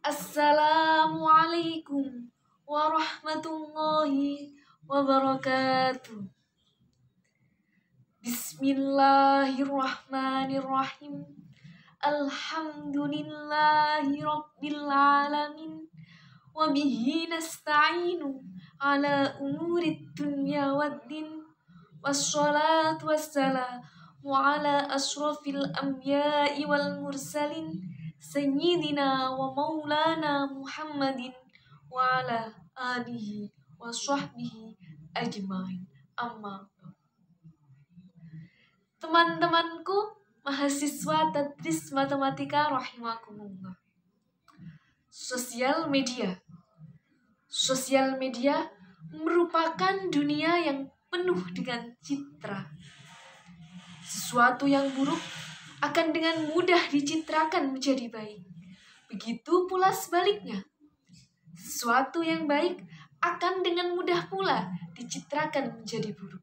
Assalamualaikum warahmatullahi wabarakatuh. Bismillahirrahmanirrahim. Alhamdulillahi rabbil alamin. Wabihi nasta'inu ala umurid dunya waddin. Wassalatu wassalamu ala ashrafil anbiya'i wal mursalin Sayyidina wa maulana Muhammadin wa ala alihi wa sahbihi ajmain. Amma. Teman-temanku mahasiswa Tadris Matematika rahimakumullah. Sosial media. Sosial media merupakan dunia yang penuh dengan citra. Sesuatu yang buruk akan dengan mudah dicitrakan menjadi baik. Begitu pula sebaliknya. Sesuatu yang baik akan dengan mudah pula dicitrakan menjadi buruk.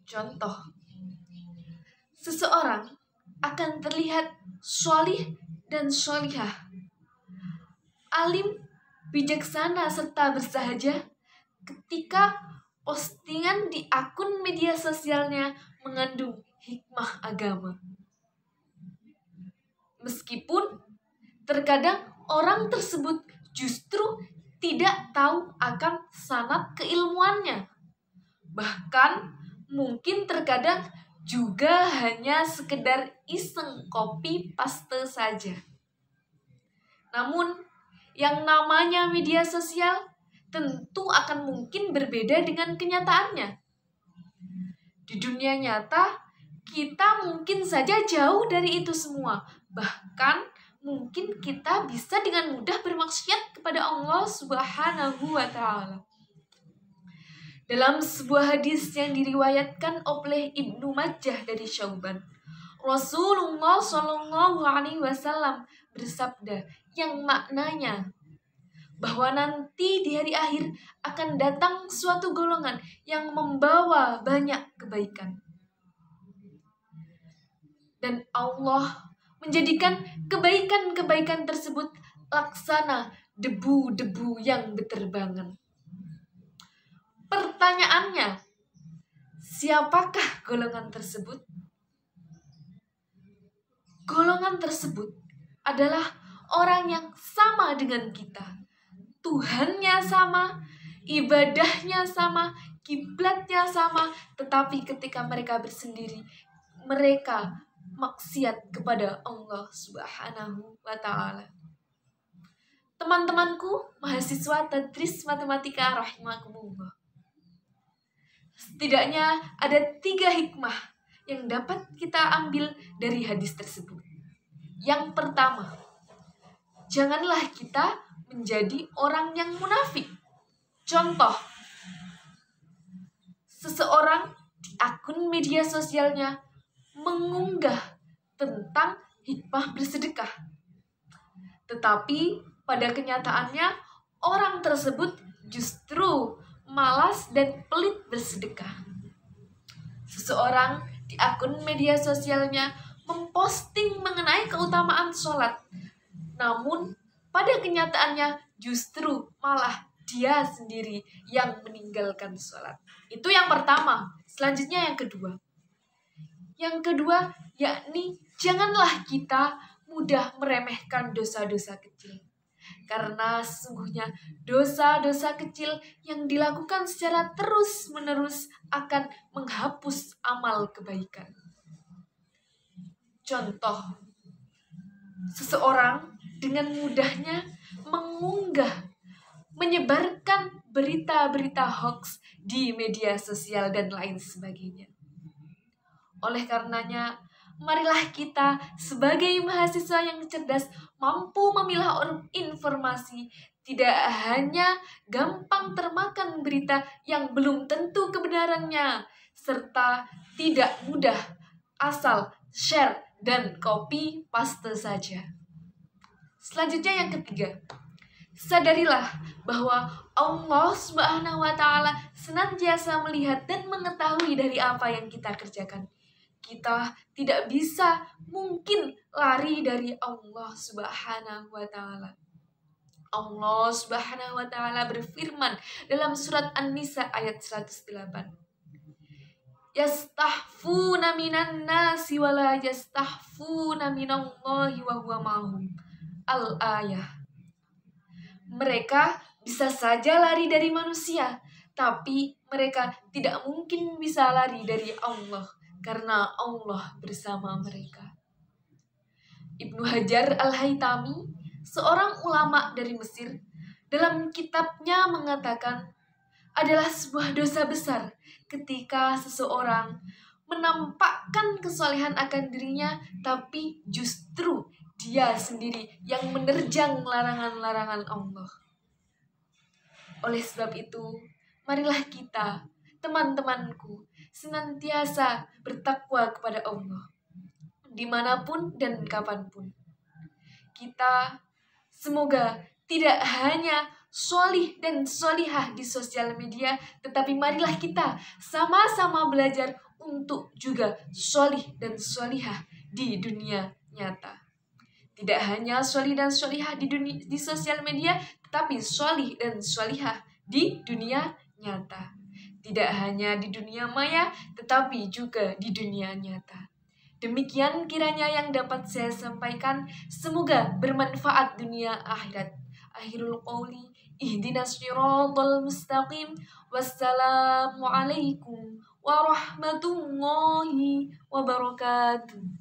Contoh, seseorang akan terlihat sholih dan sholihah, alim, bijaksana, serta bersahaja ketika postingan di akun media sosialnya mengandung hikmah agama. Meskipun terkadang orang tersebut justru tidak tahu akan sanad keilmuannya. Bahkan mungkin terkadang juga hanya sekedar iseng copy paste saja. Namun yang namanya media sosial tentu akan mungkin berbeda dengan kenyataannya. Di dunia nyata, kita mungkin saja jauh dari itu semua. Bahkan mungkin kita bisa dengan mudah bermaksiat kepada Allah Subhanahu wa Ta'ala. Dalam sebuah hadis yang diriwayatkan oleh Ibnu Majah dari Syauban, Rasulullah Shallallahu Alaihi Wasallam bersabda yang maknanya bahwa nanti di hari akhir akan datang suatu golongan yang membawa banyak kebaikan. Dan Allah menjadikan kebaikan-kebaikan tersebut laksana debu-debu yang berterbangan. Pertanyaannya, siapakah golongan tersebut? Golongan tersebut adalah orang yang sama dengan kita. Tuhannya sama, ibadahnya sama, kiblatnya sama, tetapi ketika mereka bersendiri, mereka maksiat kepada Allah Subhanahu wa Ta'ala. Teman-temanku, mahasiswa Tadris Matematika rahimakumullah. Setidaknya ada 3 hikmah yang dapat kita ambil dari hadis tersebut. Yang pertama, janganlah kita menjadi orang yang munafik. Contoh, seseorang di akun media sosialnya mengunggah tentang hikmah bersedekah. Tetapi pada kenyataannya orang tersebut justru malas dan pelit bersedekah. Seseorang di akun media sosialnya memposting mengenai keutamaan sholat. Namun pada kenyataannya justru malah dia sendiri yang meninggalkan sholat. Itu yang pertama. Selanjutnya yang kedua. Yang kedua yakni janganlah kita mudah meremehkan dosa-dosa kecil. Karena sesungguhnya dosa-dosa kecil yang dilakukan secara terus-menerus akan menghapus amal kebaikan. Contoh, seseorang dengan mudahnya mengunggah, menyebarkan berita-berita hoax di media sosial dan lain sebagainya. Oleh karenanya, marilah kita sebagai mahasiswa yang cerdas mampu memilah informasi, tidak hanya gampang termakan berita yang belum tentu kebenarannya, serta tidak mudah asal share dan copy paste saja. Selanjutnya yang ketiga, sadarilah bahwa Allah Subhanahu wa Ta'ala senantiasa melihat dan mengetahui dari apa yang kita kerjakan. kita tidak bisa mungkin lari dari Allah Subhanahu wa Ta'ala. Allah Subhanahu wa Ta'ala berfirman dalam surat An-Nisa ayat 108. Yastahfuna minan nasi wala yastahfuna minallahi wa huwa ma'hum. Al-ayah. Mereka bisa saja lari dari manusia, tapi mereka tidak mungkin bisa lari dari Allah karena Allah bersama mereka. Ibnu Hajar Al-Haytami, seorang ulama dari Mesir, dalam kitabnya mengatakan, adalah sebuah dosa besar ketika seseorang menampakkan kesolehan akan dirinya, tapi justru dia sendiri yang menerjang larangan-larangan Allah. Oleh sebab itu, marilah kita, teman-temanku, senantiasa bertakwa kepada Allah, dimanapun dan kapanpun. Kita semoga tidak hanya solih dan solihah di sosial media, tetapi marilah kita sama-sama belajar untuk juga solih dan solihah di dunia nyata. Tidak hanya solih dan solihah di sosial media, tetapi solih dan solihah di dunia nyata. Tidak hanya di dunia maya, tetapi juga di dunia nyata. Demikian kiranya yang dapat saya sampaikan. Semoga bermanfaat dunia akhirat. Akhirul qawli, ihdinas siratal mustaqim. Wassalamualaikum warahmatullahi wabarakatuh.